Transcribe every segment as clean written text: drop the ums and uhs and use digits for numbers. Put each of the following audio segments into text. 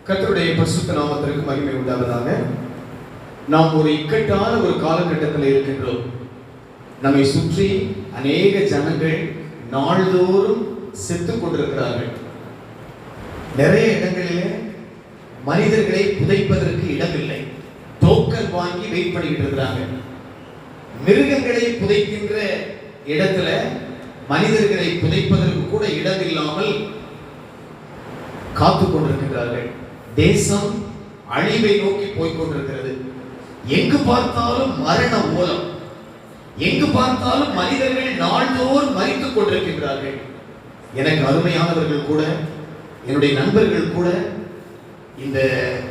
கர்த்தருடைய பரிசுத்த நாமத்திற்கு மகிமை உண்டாவதாக. நாம் ஒரு இக்கட்டான ஒரு காலகட்டத்தில் இருக்கின்றோம். நம்மை சுற்றி அநேக ஜனங்கள் நாள்தோறும் செத்துக் கொண்டிருக்கிறார்கள். நிறைய இடங்களிலே மனிதர்களை புதைப்பதற்கு இடமில்லை. டோக்கன் வாங்கி வெயிட் பண்ணிட்டு இருக்கிறாங்க. மிருகங்களை புதைக்கின்ற இடத்துல மனிதர்களை புதைப்பதற்கு கூட இடமில்லாமல் காத்துக் கொண்டிருக்கிறார்கள். தேசம் அழிவை நோக்கி போய்கொண்டிருக்கிறது. எங்கு பார்த்தாலும் மரண ஓலம், எங்கு பார்த்தாலும் மனிதர்கள் நாள்தோறும் மரித்துக் கொண்டிருக்கின்றார்கள். எனக்கு அருமையானவர்கள் கூட, என்னுடைய நண்பர்கள் கூட இந்த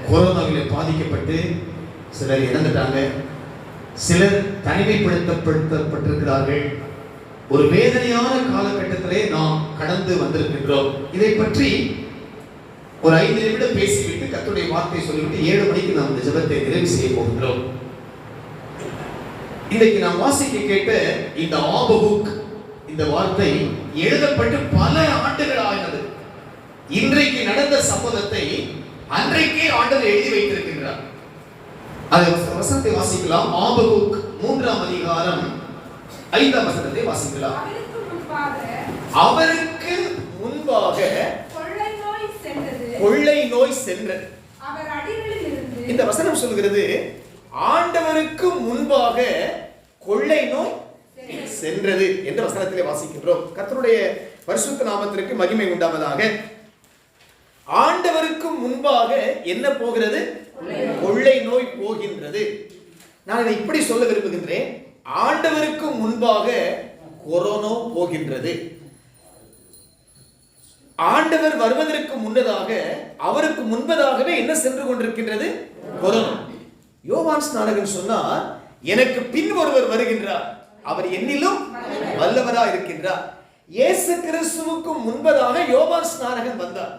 கொரோனாவில் பாதிக்கப்பட்டு சிலர் இறந்துட்டாங்க, சிலர் தனிமைப்படுத்தப்பட்டிருக்கிறார்கள். ஒரு வேதனையான காலகட்டத்திலே நாம் கடந்து வந்திருக்கின்றோம். இதை பற்றி ஒரு 5 நிமிடம் பேசிவிட்டு கர்த்தருடைய வார்த்தையை சொல்லிவிட்டு 7 மணிக்கு நாம் இந்த ஜெபத்தை நிறைவு செய்ய போகின்றோம். இன்றைக்கு நாம் வாசிக்க கேட்ட இந்த ஆபகுக், இந்த வார்த்தை எழுதப்பட்டு பல ஆண்டுகள் ஆனது. இன்றைக்கு நடந்த சம்பவத்தை அன்றைக்கே ஆண்டவர் எழுதி வைத்திருக்கின்றார். அது வசனத்தை வாசிக்கலாம். ஆபகுக் 3ஆம் அதிகாரம் 5ஆம் வசனத்தை வாசிக்கலாம். அவருக்கு முன்பாக கொள்ளை நோய் சென்றது. இந்த வசனம் சொல்கிறது, ஆண்டவருக்கு முன்பாக கொள்ளை நோய் சென்றது என்ற வசனத்திலே வாசிக்கின்றோம். கர்த்தருடைய பரிசுத்த நாமத்திற்கு மகிமை உண்டாவதாக. ஆண்டவருக்கு முன்பாக என்ன போகிறது? கொள்ளை நோய் போகின்றது. நான் இதை இப்படி சொல்ல விரும்புகின்றேன். ஆண்டவருக்கு முன்பாக கொரோனா போகின்றது. ஆண்டவர் வருவதற்கு முன்னதாக, அவருக்கு முன்பதாகவே என்ன சென்று கொண்டிருக்கின்றது? கொரோனா. யோவான் ஸ்நானகன் சொன்னார், எனக்கு பின் ஒருவர் வருகின்றார், அவர் என்னிலும் வல்லவராய் இருக்கின்றார். இயேசு கிறிஸ்துவுக்கு முன்பதாக யோவான் ஸ்நானகன் வந்தார்.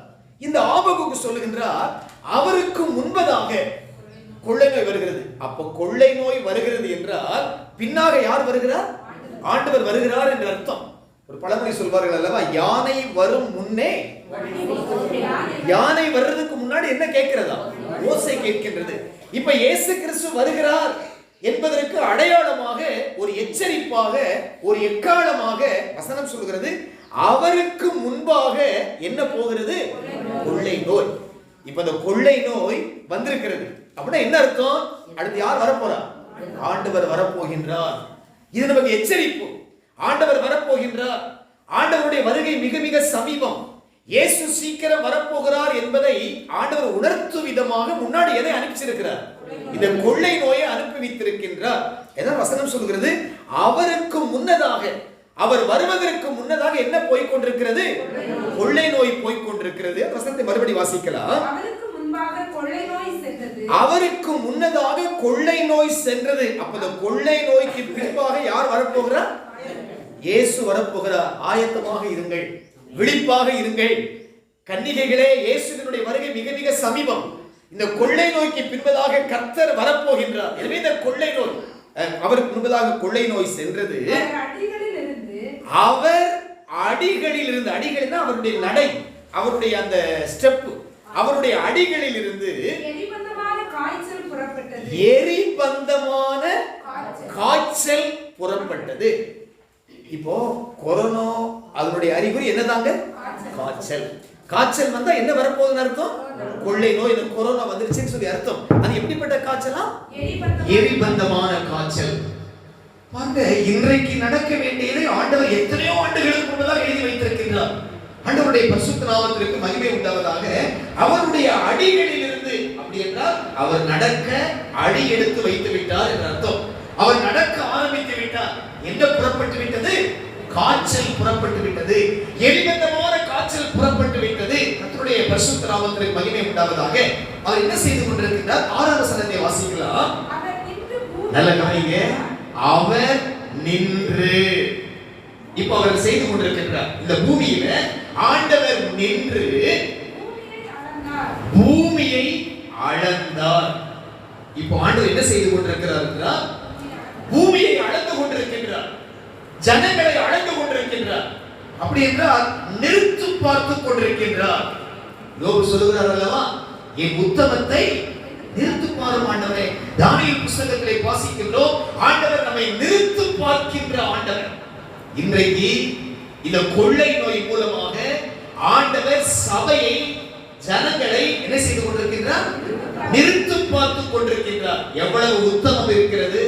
இந்த ஆபகுக்கு சொல்லுகின்றார், அவருக்கு முன்பதாக கொள்ளை நோய் வருகிறது. அப்ப கொள்ளை நோய் வருகிறது என்றால் பின்னாக யார் வருகிறார்? ஆண்டவர் வருகிறார் என்று அர்த்தம். ஒரு பழமொழி சொல்வார்கள் அல்லவா, யானை வரும் முன்னே, யானை வர்றதுக்கு முன்னாடி என்ன கேட்கிறதா? ஓசை கேட்கின்றது. இப்ப இயேசு கிறிஸ்து வருகிறார் என்பதற்கு அடையாளமாக, ஒரு எச்சரிப்பாக, ஒரு எக்காலமாக வசனம் சொல்கிறது, அவருக்கு முன்பாக என்ன போகிறது? கொள்ளை நோய். இப்ப இந்த கொள்ளை நோய் வந்திருக்கிறது அப்படின்னா என்ன அர்த்தம்? அடுத்து யார் வரப்போறார்? ஆண்டவர் வரப்போகின்றார். இது நமக்கு எச்சரிப்பு. ஆண்டவர் வரப்போகின்றார். ஆண்டவருடைய வருகை மிக மிக சமீபம். இயேசு சீக்கிரம் வரப்போகிறார் என்பதை ஆண்டவர் உணர்த்தும் விதமாக முன்னாடி எதை அனுப்பிச்சிருக்கிறார்? இந்த கொள்ளை நோயை அனுப்பி வைத்திருக்கின்றார். எதாவது வசனம் சொல்கிறது, அவருக்கு முன்னதாக, அவர் வருவதற்கு முன்னதாக என்ன போய்கொண்டிருக்கிறது? கொள்ளை நோய் போய்கொண்டிருக்கிறது. வசனத்தை மறுபடி வாசிக்கலாம். அவருக்கு முன்னதாக கொள்ளை நோய் சென்றது. அப்ப இந்த கொள்ளை நோய்க்கு பின்பாக யார் வரப்போகிறார்? இயேசு வரப்போகிறார். ஆயத்தமாக இருங்கள், விழிப்பாக இருங்கள் கன்னிகைகளே. இயேசுவினுடைய வருகை மிக மிக சமீபம். இந்த கொள்ளை நோய்க்கு பின்பதாக கர்த்தர் வரப்போகின்றார். எனவே இந்த கொள்ளை நோய், அவருக்கு முன்பதாக கொள்ளை நோய் சென்றது. அவர் அடிகளில் இருந்து, அடிகளில் அவருடைய நடை, அவருடைய அந்த ஸ்டெப், அவருடைய அடிகளில் இருந்து எரிபந்தமான காய்ச்சல் புறப்பட்டது. இப்போ கொரோனா அதனுடைய அறிகுறி என்னதாங்க? காய்ச்சல். காய்ச்சல் வந்தா என்ன வரப்போகுதுன்னு அர்த்தம்? கொள்ளை நோய். இந்த கொரோனா வந்துருச்சுன்னு சொல்லி அர்த்தம். அது எப்படிப்பட்ட காய்ச்சலா? எரிபந்தமான காய்ச்சல். பாருங்க, இன்றைக்கு நடக்க வேண்டியதை ஆண்டவர் எத்தனையோ ஆண்டுகளுக்கு முன்னதாக எழுதி வைத்திருக்கின்றார். ஆண்டவருடைய பரிசுத்த நாமத்திற்கு மகிமை உண்டாவதாக. அவருடைய அடிகளில் இருந்து, அப்படி என்றால் அவர் நடக்க அடி எடுத்து வைத்து விட்டார் என்ற அர்த்தம். அவர் நடக்க ஆரம்பித்து விட்டார். என்ன புறப்பட்டு விட்டது? காய்ச்சல் புறப்பட்டு விட்டது. எரிபந்தமான காய்ச்சல் புறப்பட்டு விட்டது. கர்த்தருடைய பரிசுத்த நாமத்திற்கு மகிமை உண்டாவதாக. அவர் என்ன செய்து கொண்டிருக்கிறார்? 6ஆம் வசனத்தை வாசிக்கலாம். நல்ல கவனிங்க. அவர் நின்று, இப்ப அவர் செய்து கொண்டிருக்கிறார். இந்த பூமியில ஆண்டவர் நின்று பூமியை அளந்தார். இப்போ ஆண்டவர் என்ன செய்து கொண்டிருக்கிறார்? பூமியை அளந்து கொண்டிருக்கின்றார். ஜனங்களை அளந்து கொண்டிருக்கின்றார். அப்படி என்றால் நிறுத்து பார்த்து கொண்டிருக்கின்றார். யோபு சொல்லுகிறார் அல்லவா, என் உத்தமத்தை நிறுத்து பாரும் ஆண்டவரே. தானியேல் புத்தகத்திலே வாசிக்கின்றோம், ஆண்டவர் நம்மை நிறுத்து பார்க்கின்ற ஆண்டவர். இன்றைக்கு இந்த கொள்ளை நோய் மூலமாக ஆண்டவர் சபையை, ஜனங்களை என்ன செய்து கொண்டிருக்கின்றார்? நிறுத்து பார்த்து கொண்டிருக்கின்றார். எவ்வளவு உத்தமம் இருக்கிறது,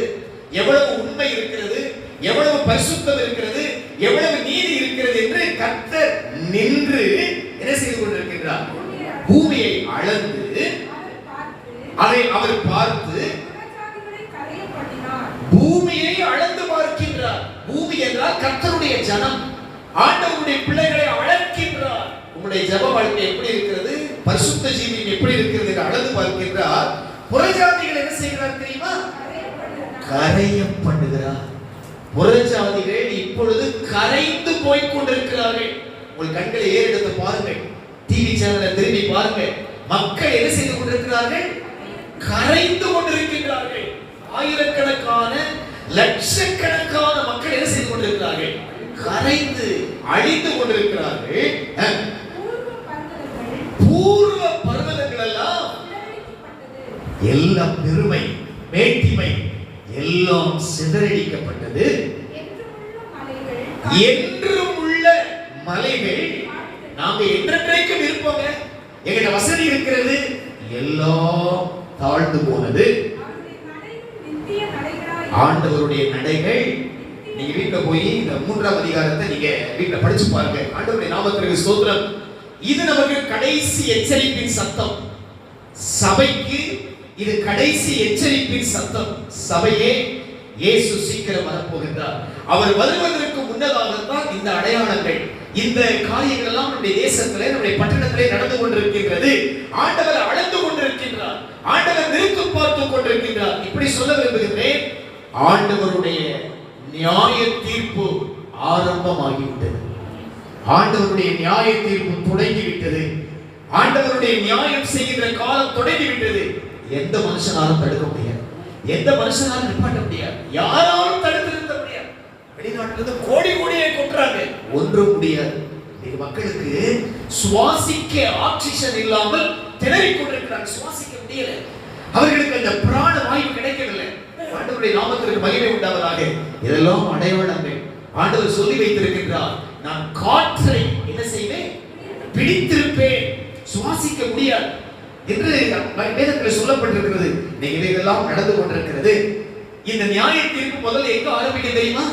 எவ்வளவு உண்மை இருக்கிறது, எவ்வளவு பரிசுத்தம் இருக்கிறது, எவ்வளவு நீதி இருக்கிறது என்று கர்த்தர் நின்று என்ன செய்து கொண்டிருக்கின்றார்? பூமியை அளந்து அதை அவர் பார்த்து பூமியை அளந்து பார்க்கின்றார். பூமி என்றால் கர்த்தருடைய ஜனம், ஆண்டவருடைய பிள்ளைகளை அளக்கின்றார். உங்களுடைய ஜெப வாழ்க்கை எப்படி இருக்கிறது, பரிசுத்த ஜீவியம் எப்படி இருக்கிறது என்று அளந்து பார்க்கின்றார். புறஜாதிகள் என்ன செய்கிறார் தெரியுமா? கரையம் பண்ணுகிறார். புறஜாதிகள் இப்பொழுது கரைந்து போய் கொண்டிருக்கிறார்கள். உங்கள் கண்களை ஏறெடுத்து பாருங்கள், டிவி சேனலை திரும்பி பாருங்கள். மக்கள் என்ன செய்து கொண்டிருக்கிறார்கள்? கரைந்து கொண்டிருக்கிறார்கள். ஆயிரக்கணக்கான, லட்சக்கணக்கான மக்கள் என்ன செய்து கொண்டிருக்கிறார்கள்? கரைந்து அழிந்து கொண்டிருக்கிறார்கள். பூர்வ பர்வதங்கள் எல்லாம் எல்லாம் பெருமை, மேட்டிமை எல்லாம் சிதறடிக்கப்பட்டது. என்றும் உள்ள மலைகள், நாம என்றென்றைக்கும் இருப்போங்க, எங்கிட்ட வசதி இருக்கிறது, எல்லாம் தாழ்ந்து போனது. ஆண்டவருடைய நடைகள், நீங்க வீட்டுல போய் இந்த 3ஆம் அதிகாரத்தை நீங்க வீட்டுல படிச்சு பாருங்க. ஆண்டவருடைய நாமத்திற்கு ஸ்தோத்திரம். இது நமக்கு கடைசி எச்சரிப்பின் சத்தம். சபைக்கு இது கடைசி எச்சரிப்பின் சத்தம். சபையே, இயேசு சீக்கிரம் வரப்போகின்றார். அவர் வருவதற்கு முன்னதாகத்தான் இந்த அடையாளங்கள், இந்த காரியங்கள் எல்லாம் நம்முடைய தேசத்திலே, நம்முடைய பட்டணத்திலே நடந்து கொண்டிருக்கின்றது. ஆண்டவர் அளந்து கொண்டிருக்கின்றார், ஆண்டவர் நிறுத்து பார்த்து கொண்டிருக்கின்றார். இப்படி சொல்ல விரும்புகிறேன், ஆண்டவருடைய நியாய தீர்ப்பு ஆரம்பமாகிவிட்டது. ஆண்டவருடைய நியாய தீர்ப்பு தொடங்கிவிட்டது. ஆண்டவருடைய நியாயம் செய்கின்ற காலம் தொடங்கிவிட்டது. எந்த மனுஷனாலும் தடுக்க முடியாது, எந்த மனுஷனாலும் நிப்பாட்ட முடியாது, யாராலும் தடுத்து நிறுத்த முடியாது. வெளிநாட்டிலிருந்து கோடி கோடியை கொன்றாங்க, ஒன்றும் முடியாது. இந்த மக்களுக்கு சுவாசிக்க ஆக்சிஜன் இல்லாமல் திணறிக் கொண்டிருக்கிறாங்க, சுவாசிக்க முடியல. அவர்களுக்கு அந்த பிராண வாயு கிடைக்கவில்லை. ஆண்டவருடைய நாமத்திற்கு மகிமை உண்டாவதாக. இதெல்லாம் அடையாளங்கள். ஆண்டவர் சொல்லி வைத்திருக்கின்றார், நான் காற்றை என்ன செய்வேன்? பிடித்திருப்பேன், சுவாசிக்க முடியாது என்று வேதத்தில் சொல்லப்பட்டிருக்கிறது. இவையெல்லாம் நடந்து கொண்டிருக்கிறது. இந்த நியாய தீர்ப்பு முதல்ல எங்க ஆரம்பிக்கும் தெரியுமா?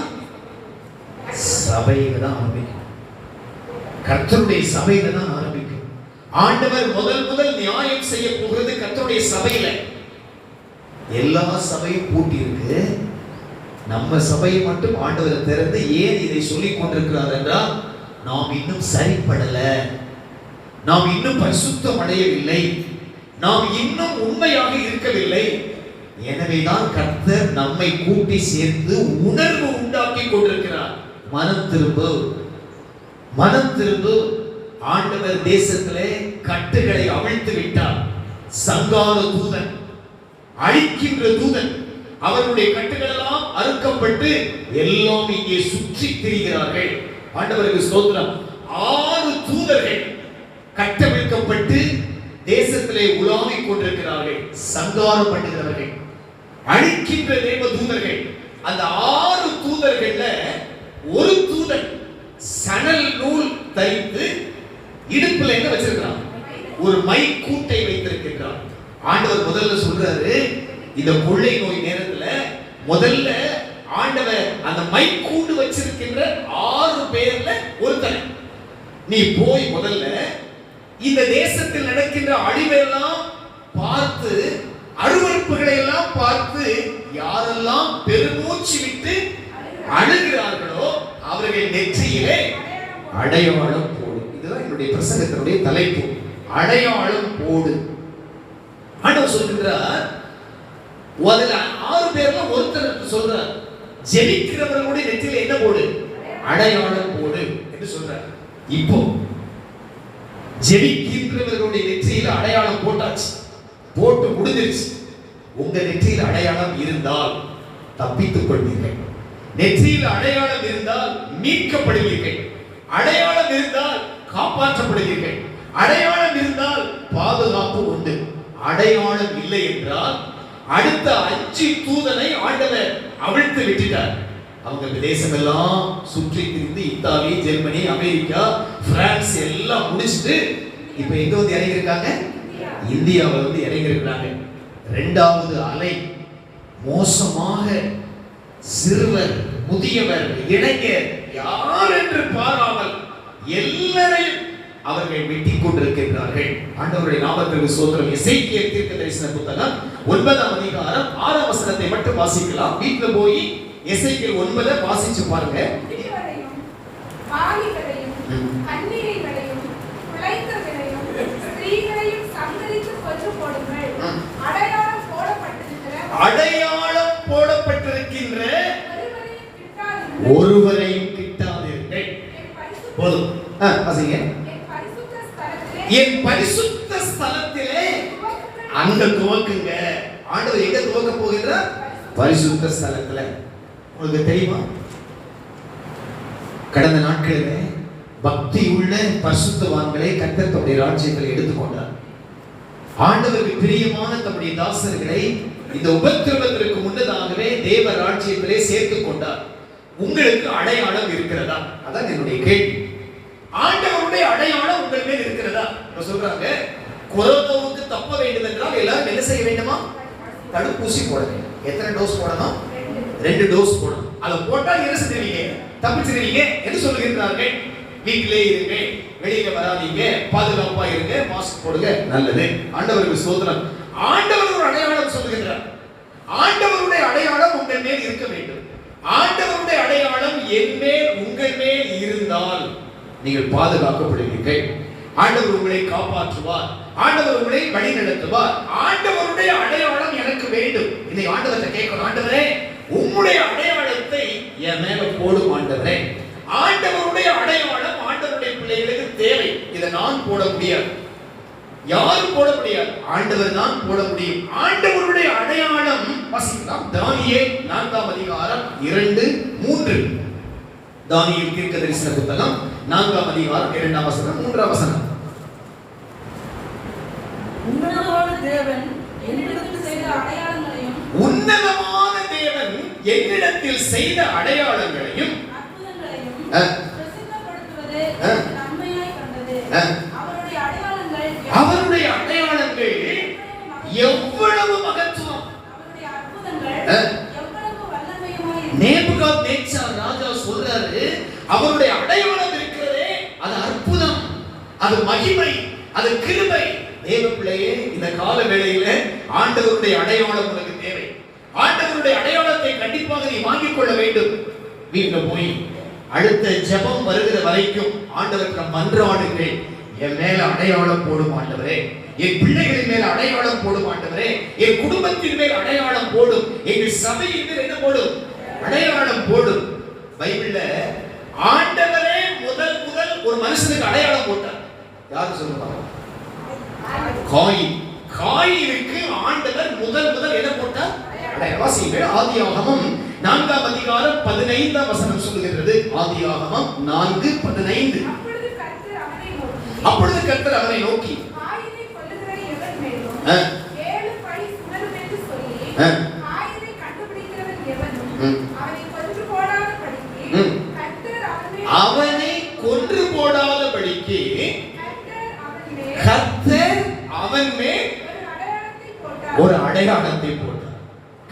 சபையில தான் ஆரம்பிக்கும். கர்த்தருடைய சபையில தான் ஆரம்பிக்கும். ஆண்டவர் முதல் நியாயம் செய்ய போகிறது கர்த்தருடைய சபையில. எல்லா சபையும் பூட்டி இருக்கு, நம்ம சபையை மட்டும் ஆண்டவர் திறந்து ஏன் இதை சொல்லிக் கொண்டிருக்கிறார் என்றால், நாம் இன்னும் சரிப்படல, நாம் இன்னும் பரிசுத்தம் அடையவில்லை, நாம் இன்னும் உண்மையாக இருக்கவில்லை. எனவேதான் கர்த்தர் நம்மை கூட்டி சேர்த்து உணர்வு உண்டாக்கி கொண்டிருக்கிறார். மனம் திரும்பு, மனம் திரும்பு. ஆண்டவர் தேசத்திலே கட்டுகளை அவிழ்த்து விட்டார். சங்கார தூதன், அழிக்கின்ற தூதன், அவருடைய கட்டுகள் எல்லாம் அறுக்கப்பட்டு எல்லாம் இங்கே சுற்றி திரிகிறார்கள். ஆண்டவருக்கு ஸ்தோத்திரம். 6 தூதர்கள் கட்டவிழ்க்கப்பட்டு தேசத்திலே உலாவிக் கொண்டிருக்கிறார்கள். சங்காரம் பண்ணுகிறவர்கள், அழிக்கின்ற தேவ தூதர்கள். அந்த 6 தூதர்கள்ல ஒரு தூதன் சணல் நூல் தரித்து இடுப்புல என்ன வச்சிருக்கிறான்? ஒரு மை கூட்டை வைத்திருக்கிறான். ஆண்டவர் முதல்ல சொல்றாரு, இந்த கொள்ளை நோய் நேரத்துல முதல்ல ஆண்டவர் அந்த மை கூண்டு வச்சிருக்கின்ற 6 பேர்ல ஒருத்தன், நீ போய் முதல்ல இந்த தேசத்தில் நடக்கின்ற அழிவெல்லாம் பார்த்து, அருவருப்புகளை எல்லாம் பார்த்து, யாரெல்லாம் பெருமூச்சு விட்டு அழுகிறார்களோ அவர்கள் நெற்றியிலே அடையாளம் போடு. இதுதான் என்னுடைய பிரசங்கத்தினுடைய தலைப்பு, அடையாளம் போடு. ஆண்டவர் சொல்கிறார், அதுல 6 பேர்ல ஒருத்தர் சொல்றார், ஜெபிக்கிறவர்களுடைய நெற்றியில என்ன போடு? அடையாளம் போடு என்று சொல்றார். இப்போ ஜெபிக்கின்றவர்களுடைய நெற்றியில அடையாளம் போட்டாச்சு, போட்டு முடிஞ்சிருச்சு. உங்க நெற்றியில் அடையாளம் இருந்தால் தப்பித்துக் கொள்வீர்கள். நெற்றியில் அடையாளம் இருந்தால் மீட்கப்படுவீர்கள். அடையாளம் இருந்தால் காப்பாற்றப்படுவீர்கள். அடையாளம் இருந்தால் பாதுகாப்பு உண்டு. அடையாளம் இல்லை என்றால் அடுத்த 5 தூதனை ஆண்டவர் அவிழ்த்து விட்டுட்டார். அவங்க தேசம் எல்லாம் சுற்றி திரிந்து இத்தாலி, ஜெர்மனி, அமெரிக்கா, பிரான்ஸ் எல்லாம் முடிச்சுட்டு இப்ப எங்க வந்து இறங்கி இருக்காங்க? இந்தியாவில் வந்து இறங்கி இருக்கிறாங்க. 2வது அலை மோசமாக சிறுவர், முதியவர், இளைஞர் யார் என்று பாராமல் எல்லாரையும் அவர்கள் வெட்டிக் கொண்டிருக்கிறார்கள். ஆண்டவருடைய நாமத்திற்கு ஸ்தோத்திரம். எசேக்கியேல் தீர்க்கதரிசன புத்தகம் 9ஆம் அதிகாரம் 6ஆம் வசனத்தை மட்டும் வாசிக்கலாம். வீட்டுல போய் எசேக்கியேல் 9 வாசிச்சு பாருங்க. அடையாளம் போடப்பட்டிருக்கின்ற ஒருவரையும் கிட்டாதீர்கள். போதும். வாசிங்க. என் பரிசுத்த ஸ்தலத்திலே அங்க துவக்குங்க. ஆண்டவர் எங்க துவக்க போகிறார்? பரிசுத்த ஸ்தலத்துல. உங்களுக்கு தெரியுமா, கடந்த நாட்களிலே பக்தி உள்ள பரிசுத்தவான்களை கர்த்தர் தம்முடைய ராஜ்யத்தில் எடுத்துக்கொண்டார். ஆண்டவருக்கு பிரியமான தம்முடைய தாசர்களை இந்த உபத்திரவத்திற்கு முன்னதாகவே தேவ ராஜ்யத்திலே சேர்த்துக் கொண்டார். உங்களுக்கு அடையாளம் இருக்கிறதா? அதான் என்னுடைய கேள்வி. ஆண்டவருடைய அடையாளம் உங்கள் மேல் இருக்கிறதா? சொல்றாங்க, கொரோனாவுக்கு தப்ப வேண்டும் என்றால் எல்லாரும் என்ன செய்ய வேண்டுமா? தடுப்பூசி போட வேண்டும். எத்தனை டோஸ் போடணும்? 2 டோஸ் போடணும். அதை போட்டால் என்ன செஞ்சுவீங்க? தப்பிச்சிருவீங்க என்று சொல்லுகிறார்கள். வீட்டிலே இருங்க, வெளியில வராதீங்க, பாதுகாப்பா இருங்க, மாஸ்க் போடுங்க, நல்லது. ஆண்டவருக்கு ஸ்தோத்திரம். ஆண்டவர் ஒரு அடையாளம் சொல்லுகிறார். ஆண்டவருடைய அடையாளம் உங்கள் மேல் இருக்க வேண்டும். ஆண்டவருடைய அடையாளம் என் மேல் உங்கள் மேல் இருந்தால் நீங்கள் பாதுகாக்கப்படுவீர்கள். ஆண்டவர் உங்களை காப்பாற்றுவார். ஆண்டவர் உங்களை வழி நடத்துவார். ஆண்டவருடைய அடையாளம் எனக்கு வேண்டும். இதை ஆண்டவரை கேட்கணும். ஆண்டவரே, உம்முடைய அடையாளத்தை என் மேல போடும் ஆண்டவரே. ஆண்டவருடைய அடையாளம் ஆண்டவருடைய பிள்ளைகளுக்கு தேவை. இதை நான் போட முடியாது, யாரும் போட முடியாது, ஆண்டவர் தான் போட முடியும். ஆண்டவருடைய அடையாளம் வாசிக்கலாம். தானியேல் 4ஆம் அதிகாரம் 2, 3. தானியேல் தீர்க்கதரிசன புத்தகம் 4ஆம் அதிகாரம் 2ஆம் வசனம் 3ஆம் வசனம். உன்னதமான தேவன் என்னிடத்தில் செய்த அடையாளங்களையும் உன்னதமான தேவன் என்னிடத்தில் செய்த அடையாளங்களையும் பிரசித்தப்படுத்துவதே நன்மையாய் கண்டது. அவருடைய அடையாளங்கள் எவ்வளவு மகத்துவம், அவருடைய அற்புதங்கள் எவ்வளவு வல்லமையாய். நேபுகாத்நேச்சார் ராஜா சொல்றாரு, அவருடைய அடையாளம் இருக்கிறதே அது அற்புதம், அது மகிமை, அது கிருபை. தேவ பிள்ளையே, இந்த கால வேளையில ஆண்டவருடைய அடையாளம் உனக்கு தேவை. ஆண்டவருடைய அடையாளத்தை கண்டிப்பாக நீ வாங்கிக் கொள்ள வேண்டும். வீட்டுல போய் அடுத்த ஜெபம் வருகிற வரைக்கும் ஆண்டவருக்கு மன்றாடுங்கள். என் மேல அடையாளம் போடும் ஆண்டவரே, என் பிள்ளைகளின் மேல அடையாளம் போடும் ஆண்டவரே, என் குடும்பத்தின் மேல் அடையாளம் போடும், எங்கள் சபையின் மேல் என்ன போடும்? அடையாளம் போடும். பைபிள்ல ஆண்டவரே முதல் ஒரு மனுஷனுக்கு அடையாளம் போட்டார். யாரு சொல்லுவாங்க? காயினுக்கு ஆண்டவர் முதல் என்ன போட்டார்? அடையாளம். ஆதியாகமம் 4ஆம் அதிகாரம் 15ஆம் வசனம் சொல்லுகிறது. ஆதியாகமம் 4:15. அப்பொழுது கர்த்தர் அவனை நோக்கி, காயினை கொல்லுகிற எவன் மேலும் 7 பழி சுமரும் என்று சொல்லி, காயினை கண்டுபிடிக்கிறவன் எவனும் அவனை கொன்று போடாதபடிக்கு அவனை கொன்று போடாதபடிக்கு கர்த்தர் அவன் மேல் ஒரு அடையாளத்தை போட்டார்.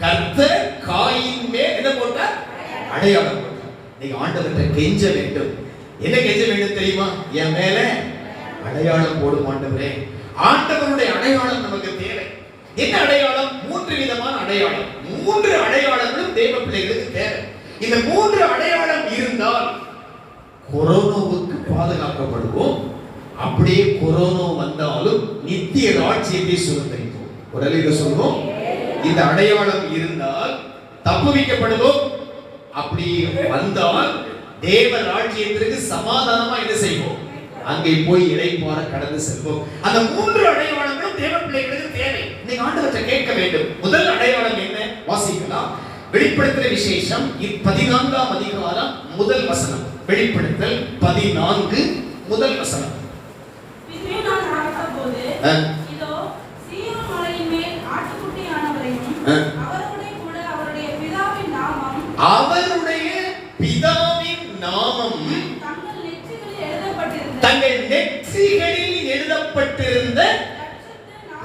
கர்த்தர் காயின் மேல் என்ன போட்டார்? அடையாளம் போட்டார். நீங்க ஆண்டவர்கிட்ட கெஞ்ச வேண்டும். என்ன கெஞ்ச வேண்டும் தெரியுமா? என் மேல அடையாளம் போடும் ஆண்டவரே. ஆண்டவருடைய அடையாளம் நமக்கு தேவை. என்ன அடையாளம்? 3 விதமான அடையாளம். 3 அடையாளங்களும் தேவ பிள்ளைகளுக்கு தேவை. இந்த 3 அடையாளம் இருந்தால் கொரோனாவுக்கு பாதுகாக்கப்படுவோம். அப்படியே கொரோனா வந்தாலும் நித்திய ராஜ்யத்தை சுதந்திரிப்போம். உடலில் சொல்வோம், இந்த அடையாளம் இருந்தால் தப்புவிக்கப்படுவோம். அப்படி வந்தால் தேவ ராஜ்யத்திற்கு சமாதானமா என்ன செய்வோம்? அங்கே போய் இளைப்பாற கடந்து செல்வோம். அந்த 3 அடையாளங்களும் தேவ பிள்ளைகளுக்கு தேவை. நீங்க ஆண்டவரை கேட்க வேண்டும். முதல் அடையாளம் என்ன? வாசிக்கலாம். வெளிப்படுத்தல் விசேஷம் 14ஆம் அதிகாரம் முதல் வசனம். வெளிப்படுத்தல் 14 முதல் வசனம். இதோ சீயோன் மலையின் மேல் ஆட்டுக்குட்டியானவரையும் அவருடைய கூட அவருடைய பிதாவின் நாமம் தங்கள் நெற்றிகளில் எழுதப்பட்டிருந்த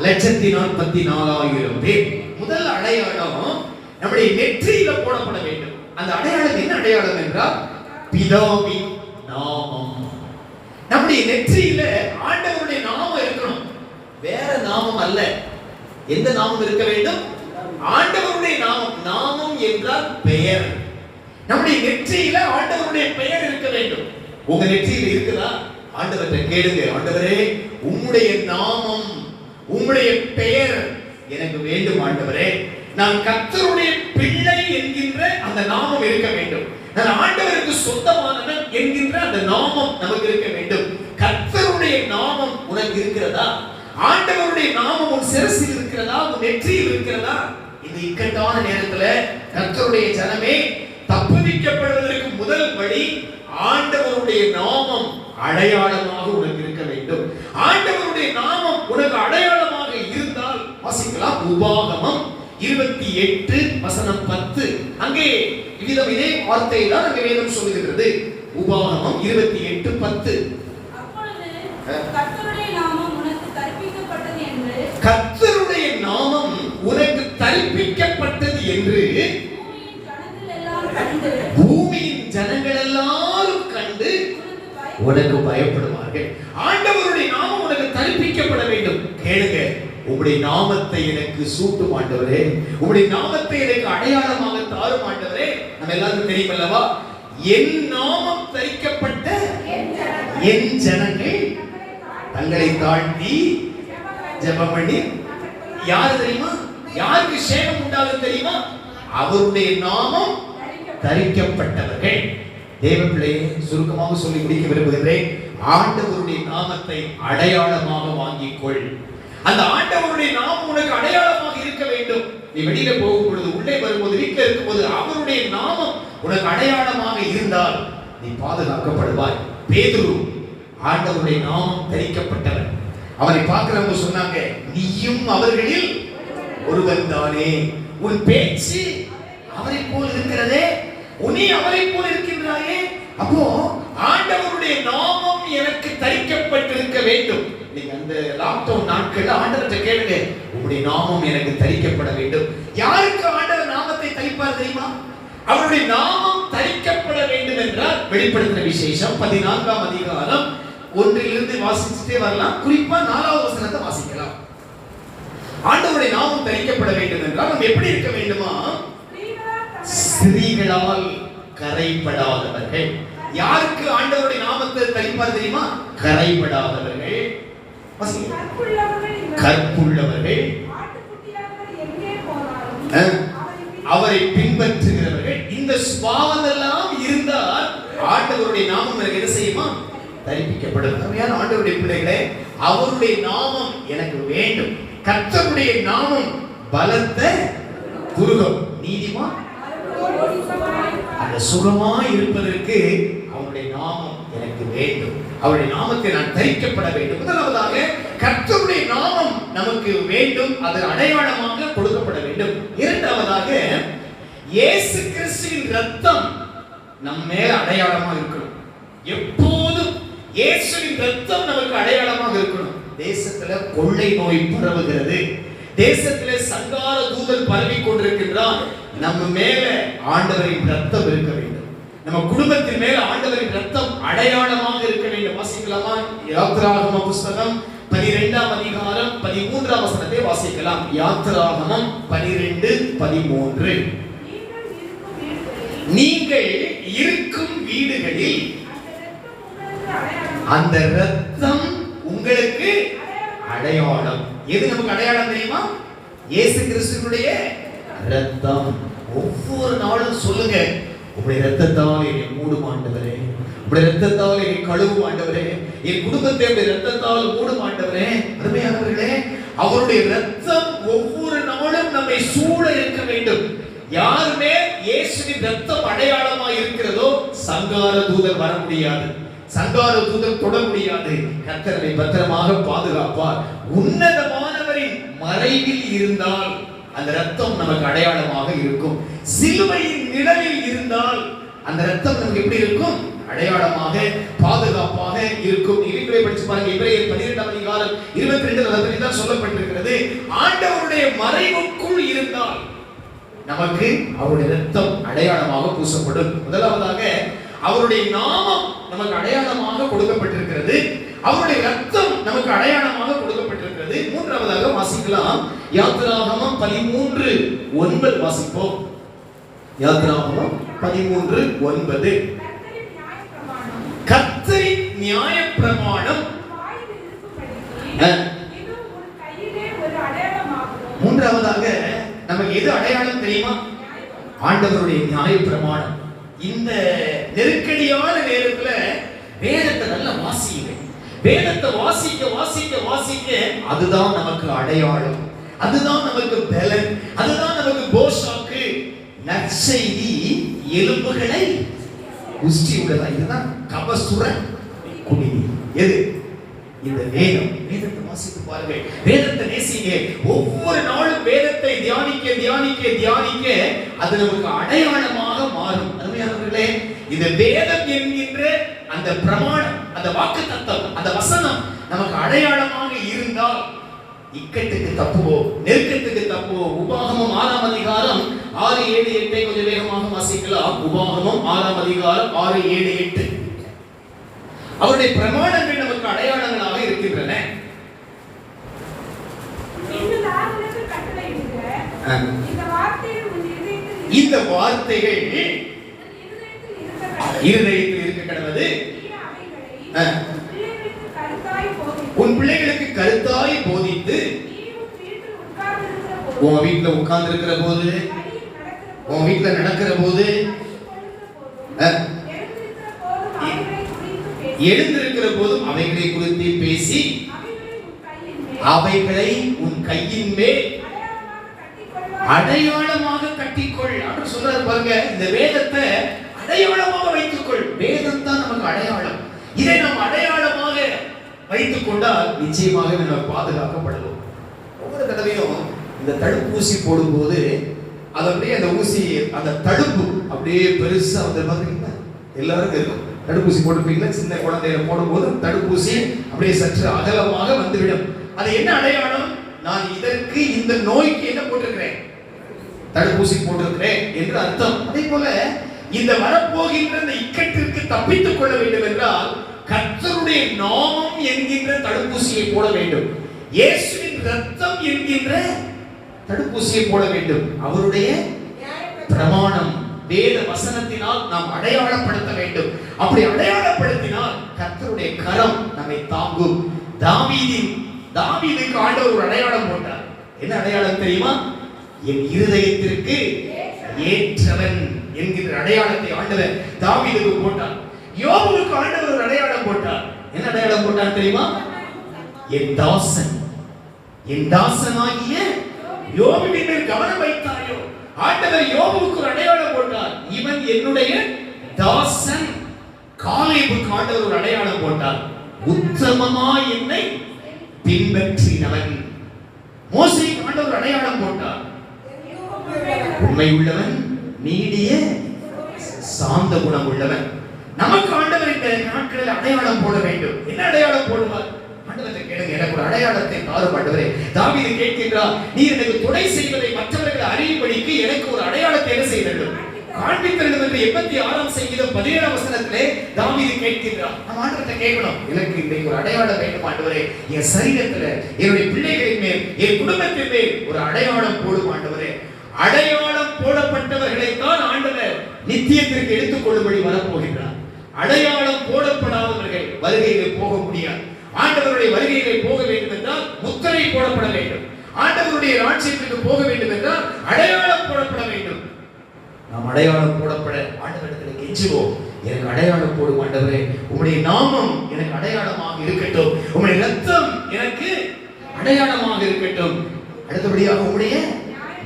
144,000 பேர். முதல் அடையாளம் நம்முடைய நெற்றியில போடப்பட வேண்டும். அந்த அடையாளம் என்ன அடையாளம் என்றால் பிதாவின் நாமம். நம்முடைய நெற்றியில ஆண்டவருடைய நாமம் இருக்கணும், வேற நாமம் அல்ல. எந்த நாமம் இருக்க வேண்டும்? ஆண்டவருடைய நாமம். நாமம் என்றால் பெயர். நம்முடைய நெற்றியில ஆண்டவருடைய பெயர் இருக்க வேண்டும். உங்க நெற்றியில இருக்குதா? ஆண்டவரை கேளுங்க, ஆண்டவரே உம்முடைய நாமம், உம்முடைய பெயர் எனக்கு வேண்டும் ஆண்டவரே. நான் கர்த்தருடைய பிள்ளை என்கின்ற அந்த நாமம் இருக்க வேண்டும். நான் ஆண்டவருக்கு சொந்தமானவன் என்கின்ற அந்த நாமம் நமக்கு இருக்க வேண்டும். கர்த்தருடைய நாமம் உனக்கு இருக்கிறதா? ஆண்டவருடைய நாமம் உன் சிரசில் இருக்கிறதா? உன் நெற்றியில் இருக்கிறதா? இந்த இக்கட்டான நேரத்துல கர்த்தருடைய ஜனமே, தப்புவிக்கப்படுவதற்கு முதல் வழி ஆண்டவருடைய நாமம் அடையாளமாக உனக்கு இருக்க வேண்டும். ஆண்டவருடைய நாமம் உனக்கு அடையாளமாக இருந்தால், வாசிக்கலாம் உபாகமம் 28:10. அங்கே இதே வார்த்தையை தான் அங்கே வேதம் சொல்லுகிறது. உபாகமம் 28:10. அப்பொழுது கர்த்தருடைய நாமம் உனக்கு தரிப்பிக்கப்பட்டது என்று, கர்த்தருடைய நாமம் உனக்கு தரிப்பிக்கப்பட்டது என்று பூமியின் ஜனங்கள் எல்லாரும் கண்டு உனக்கு பயப்படுவார்கள். ஆண்டவருடைய நாமம் உனக்கு தரிப்பிக்கப்பட வேண்டும். கேளுங்க, உம்முடைய நாமத்தை எனக்கு சூட்டும் ஆண்டவரே, உம்முடைய நாமத்தை எனக்கு அடையாளமாக தாரும் ஆண்டவரே. நம்ம எல்லாருக்கும் தெரியும் அல்லவா, என் நாமம் தரிக்கப்பட்ட என் ஜனங்கள் தங்களை தாழ்த்தி ஜெபம் பண்ணி, யாரு தெரியுமா? யாருக்கு சேமம் உண்டாகும் தெரியுமா? அவருடைய நாமம் தரிக்கப்பட்டவர்கள். தேவ பிள்ளையே, சுருக்கமாக சொல்லி முடிக்க விரும்புகிறேன். ஆண்டவருடைய நாமத்தை அடையாளமாக வாங்கிக்கொள். அந்த ஆண்டவருடைய நாமம் உனக்கு அடையாளமாக இருக்க வேண்டும். நீ வெளியில போகும் பொழுது, உள்ளே வரும்போது, வீட்டில் இருக்கும்போது அவருடைய நாமம் உனக்கு அடையாளமாக இருந்தால் நீ பாதுகாக்கப்படுவாய். பேதுரு ஆண்டவருடைய நாமம் தரிக்கப்பட்டவன். அவரை பார்க்கிறவங்க சொன்னாங்க, நீயும் அவர்களில் ஒருவன் தானே, உன் பேச்சு அவரை போல் இருக்கிறதே, உன்னை அவரை போல் இருக்கின்றாயே. அப்போ ஆண்டவருடைய நாமம் எனக்கு தரிக்கப்பட்டிருக்க வேண்டும். நீங்க அந்த லாக்டவுன் நாட்கள்ல ஆண்டவர்கிட்ட கேளுங்க, உங்களுடைய நாமம் எனக்கு தரிக்கப்பட வேண்டும். யாருக்கு ஆண்டவர் நாமத்தை தரிப்பார் தெரியுமா? அவருடைய நாமம் தரிக்கப்பட வேண்டும் என்றால் வெளிப்படுத்தின விசேஷம் 14ஆம் அதிகாரம் 1 வாசிச்சுட்டே வரலாம். குறிப்பா 4வது வசனத்தை வாசிக்கலாம். ஆண்டவருடைய நாமம் தரிக்கப்பட வேண்டும் என்றால் நம்ம எப்படி இருக்க வேண்டுமா? ஸ்திரீகளால் கரைப்படாதவர்கள். யாருக்கு ஆண்டவருடைய நாமத்தை தரிப்பார் தெரியுமா? கரைப்படாதவர்கள், கற்புள்ளவர்கள், அவரை பின்பற்றுகிறவர்கள். இந்த சுபாவம் எல்லாம் இருந்தால் ஆண்டவருடைய நாமம் எனக்கு என்ன செய்யுமா? தரிப்பிக்கப்படும். அருமையான ஆண்டவருடைய பிள்ளைகளே, அவருடைய நாமம் எனக்கு வேண்டும். கர்த்தருடைய நாமம் பலத்த துருகம், நீதிமான் அந்த சுகமாய் இருப்பதற்கு அவருடைய நாமம் எனக்கு வேண்டும். அவருடைய நாமத்தை நான் தரிக்கப்பட வேண்டும். முதலாவதாக கர்த்தருடைய நாமம் நமக்கு வேண்டும், அது அடையாளமாக கொடுக்கப்பட வேண்டும். இரண்டாவதாக இயேசு கிறிஸ்துவின் இரத்தம் நம் மேல அடையாளமாக இருக்கணும். எப்போதும் இயேசுவின் இரத்தம் நமக்கு அடையாளமாக இருக்கணும். தேசத்துல கொள்ளை நோய் பரவுகிறது, தேசத்திலே சங்கார தூதன் பரவி கொண்டிருக்கின்றான். நம்ம மேல ஆண்டவரின் இரத்தம் இருக்க வேண்டும். நம்ம குடும்பத்தின் மேல ஆண்டவரின் இரத்தம் அடையாளமாக இருக்க வேண்டும். வாசிக்கலாமா? யாத்திராகம புஸ்தகம் 12ஆம் அதிகாரம் 13ஆம் வசனத்தை வாசிக்கலாம். யாத்திராகமம் 12:13. நீங்கள் இருக்கும் வீடுகளில் அந்த இரத்தம் உங்களுக்கு அடையாளம். எது நமக்கு அடையாளம் தெரியுமா? இயேசு கிறிஸ்துவினுடைய இரத்தம். ஒவ்வொரு நாளும் சொல்லுங்க, உங்களுடைய இரத்தத்தால் என்னை மூடும் ஆண்டவரே, உங்களுடைய இரத்தத்தால் என்னை கழுவும் ஆண்டவரே, என் குடும்பத்தை உங்களுடைய இரத்தத்தால் மூடும் ஆண்டவரே. அருமையானவர்களே, அவருடைய இரத்தம் ஒவ்வொரு நாளும் நம்மை சூழ இருக்க வேண்டும். யாருமே இயேசுவின் இரத்தம் அடையாளமாக இருக்கிறதோ சங்கார தூதர் வர முடியாது, சங்கார தூதன் தொட முடியாது. கர்த்தரை பத்திரமாக பாதுகாப்பார். உன்னதமானவரின் மறைவில் இருந்தால் அந்த ரத்தம் நமக்கு அடையாளமாக இருக்கும். சிலுவையின் நிழலில் இருந்தால் அந்த ரத்தம் நமக்கு எப்படி இருக்கும்? அடையாளமாக பாதுகாப்பாக இருக்கும். இவரை படிச்சு பாருங்க. எபிரேயர் 12ஆம் அதிகாரம் 22 வசனத்தில் தான் சொல்லப்பட்டிருக்கிறது. ஆண்டவருடைய மறைவுக்குள் இருந்தால் நமக்கு அவருடைய ரத்தம் அடையாளமாக பூசப்படும். முதலாவதாக அவருடைய நாமம் நமக்கு அடையாளமாக கொடுக்கப்பட்டிருக்கிறது. அவருடைய ரத்தம் நமக்கு அடையாளமாக கொடுக்கப்பட்டிருக்கிறது. மூன்றாவதாக வாசிக்கலாம். யாத்திராகமம் 13:9 வாசிப்போம். யாத்திராகமம் 13:9. கர்த்தரின் நியாயப்பிரமாணம் மூன்றாவதாக நமக்கு எது அடையாளம் தெரியுமா? ஆண்டவருடைய நியாயப்பிரமாணம். இந்த நெருக்கடியான நேரத்துல வேதத்தை நல்லா வாசிங்க. வேதத்தை வாசிக்க வாசிக்க வாசிக்க அதுதான் நமக்கு அடையாளம், அதுதான் நமக்கு பலன், அதுதான் நமக்கு போஷாக்கு. நற்செய்தி எலும்புகளை புஷ்டி உள்ளதா. இதுதான் கபசுர குடிநீர். எது? இந்த வேதம். வேதத்தை வாசித்து பாருங்க, வேதத்தை நேசிங்க. ஒவ்வொரு நாளும் வேதத்தை தியானிக்க தியானிக்க தியானிக்க அது நமக்கு அடையாளமாக மாறும். அருமையானவர்களே, இந்த வேதம் என்கின்ற அந்த பிரமாணம், அந்த வாக்குத்தத்தம், அந்த வசனம் நமக்கு அடையாளமாக இருந்தால் இக்கட்டுக்கு தப்புவோம், நெருக்கத்துக்கு தப்புவோம். உபாகமம் 6ஆம் அதிகாரம் 6, 7, 8 கொஞ்சம் வேகமாக வாசிக்கலாம். உபாகமம் 6ஆம் அதிகாரம் 6, 7, 8. அவருடைய பிரமாணங்கள் நமக்கு அடையாளங்களாக இருக்கின்றன. இந்த வார்த்தைகள் இருதயத்தில் இருக்க கடவது. உன் பிள்ளைகளுக்கு கருத்தாய் போதித்து உன் வீட்டுல உட்கார்ந்து இருக்கிற போது, உன் வீட்டுல நடக்கிற போது, எழுந்திருக்கிற போதும் அவைகளை குறித்து பேசி அவைகளை உன் கையின் மேல் அடையாளமாக கட்டிக்கொள் அப்படின்னு சொல்றாரு பாருங்க. இந்த வேதத்தை அடையாளமாக வைத்துக்கொள். வேதம் தான் நமக்கு அடையாளம். இதை நாம் அடையாளமாக வைத்துக் கொண்டால் நிச்சயமாக நம்ம பாதுகாக்கப்படுவோம். ஒவ்வொரு தடவையும் இந்த தடுப்பூசி போடும்போது அது அப்படியே அந்த ஊசி, அந்த தடுப்பு அப்படியே பெருசா வந்து பாத்தீங்கன்னா எல்லாரும் இருக்கும். தடுப்பூசி போட்டுப்பீங்களா? சின்ன குழந்தையில போடும்போது தடுப்பூசி அப்படியே சற்று அகலமாக வந்துவிடும். அது என்ன அடையாளம்? நான் இதற்கு, இந்த நோய்க்கு என்ன போட்டிருக்கிறேன்? தடுப்பூசி போட்டிருக்கிறேன் என்று அர்த்தம். அதே போல இந்த வரப்போகின்ற இந்த இக்கட்டிற்கு தப்பித்துக் கொள்ள வேண்டும் என்றால் கர்த்தருடைய நாமம் என்கின்ற தடுப்பூசியை போட வேண்டும். இயேசுவின் ரத்தம் என்கின்ற தடுப்பூசியை போட வேண்டும். அவருடைய பிரமாணம், வேத வசனத்தினால் நாம் அடையாளப்படுத்த வேண்டும். அப்படி அடையாளப்படுத்தினால் கர்த்தருடைய கரம் நம்மை தாங்கும். தாவீதுக்கு ஆண்டவர் ஒரு அடையாளம் போட்டார். என்ன அடையாளம் தெரியுமா? என் இருதயத்திற்கு ஏற்றவன் என்கிற அடையாளத்தை ஆண்டவர் தாவீதுக்கு போட்டார். யோபுவுக்கு ஆண்டவர் ஒரு அடையாளம் போட்டார். என்ன அடையாளம் போட்டார் தெரியுமா? என் தாசன், என் தாசனாகிய யோபுவின் மேல் கவனம் வைத்தாயோ. ஆண்டவர் யோபுவுக்கு ஒரு அடையாளம் போட்டார். இவன் என்னுடைய தாசன். காலேபுக்கு ஆண்டவர் ஒரு அடையாளம் போட்டார். உத்தமமாய் என்னை பின்பற்றினவன். மோசேக்கு ஆண்டவர் அடையாளம் போட்டார். உண்மை உள்ளவன், நீடிய சாந்த குணம் உள்ளவன். நமக்கு ஆண்டவர் இந்த நாட்களில் அடையாளம் போட வேண்டும். என்ன அடையாளம் போடுவார்? ஆண்டவரை கேளுங்க, எனக்கு ஒரு அடையாளத்தை தாரும் ஆண்டவரே. தாவீது கேட்கின்றார், நீ எனக்கு துணை செய்வதை மற்றவர்கள் அறியும்படிக்கு எனக்கு ஒரு அடையாளத்தை என்ன செய்ய வேண்டும்? காண்பிக்க வேண்டும் என்று 86ஆம் சங்கீதம் 17ஆம் வசனத்திலே தாவீது கேட்கின்றார். நம்ம ஆண்டவரை கேட்கணும், எனக்கு இன்றைக்கு ஒரு அடையாளம் வேண்டும் ஆண்டவரே. என் சரீரத்துல, என்னுடைய பிள்ளைகளின் மேல், என் குடும்பத்தின் மேல் ஒரு அடையாளம் போடும் ஆண்டவரே. அடையாளம் போடப்பட்டவர்களை தான் ஆண்டவர் நித்தியத்திற்கு எடுத்துக் கொள்ளும்படி வரப்போகின்றார். அடையாளம் போடப்படாதவர்கள் வருகையிலே போக முடியாது. ஆண்டவருடைய வருகையிலே போக வேண்டும் என்றால் முத்திரை போடப்பட வேண்டும். ஆண்டவருடைய ராஜ்யத்திற்கு போக வேண்டும் என்றால் அடையாளம் போடப்பட வேண்டும். நாம் அடையாளம் போடப்பட ஆண்டவரிடத்தில் கெஞ்சுவோம். எனக்கு அடையாளம் போடும் ஆண்டவரே, உம்முடைய நாமம் எனக்கு அடையாளமாக இருக்கட்டும். உம்முடைய ரத்தம் எனக்கு அடையாளமாக இருக்கட்டும். அடுத்தபடியாக உம்முடைய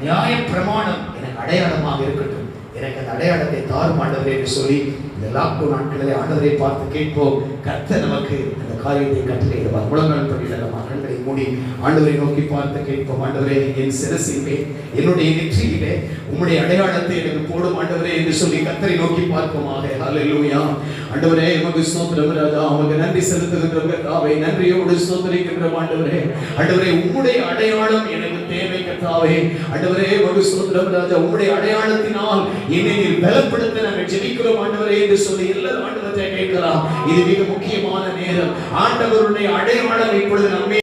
நியாய பிரமாணம் எனக்கு அடையாளமாக இருக்கட்டும். எனக்கு அந்த அடையாளத்தை தாரும் ஆண்டவரே என்று சொல்லி இந்த லாக்டவுன் நாட்களிலே ஆண்டவரை பார்த்து கேட்போம். கர்த்தர் நமக்கு அந்த காரியத்தை கட்டளையிடுவார். முழங்கால் படியில் நம்ம கண்களை மூடி ஆண்டவரை நோக்கி பார்த்து கேட்போம். ஆண்டவரே, என் சிரசிலே என்னுடைய நெற்றியிலே உம்முடைய அடையாளத்தை எனக்கு போடும் ஆண்டவரே என்று சொல்லி கர்த்தரை நோக்கி பார்ப்போமாக. ஹல்லேலூயா. ஆண்டவரே, உமக்கு ஸ்தோத்திரம் ராஜா. உமக்கு நன்றி செலுத்துகின்றோம் கர்த்தாவே. நன்றியோடு ஸ்தோத்திரிக்கின்றோம் ஆண்டவரே. ஆண்டவரே, உம்முடைய அடையாளம் எனக்கு தேவை கர்த்தாவே. ஆண்டவரே, உமக்கு ஸ்தோத்திரம் ராஜா. உம்முடைய அடையாளத்தினால் என்னை நீர் பலப்படுத்த நாங்கள் ஜெபிக்கிறோம் ஆண்டவரே என்று சொல்லி எல்லாரும் ஆண்டவரை கேட்கலாம். இது மிக முக்கியமான நேரம். ஆண்டவருடைய அடையாளம் இப்பொழுது நம்மை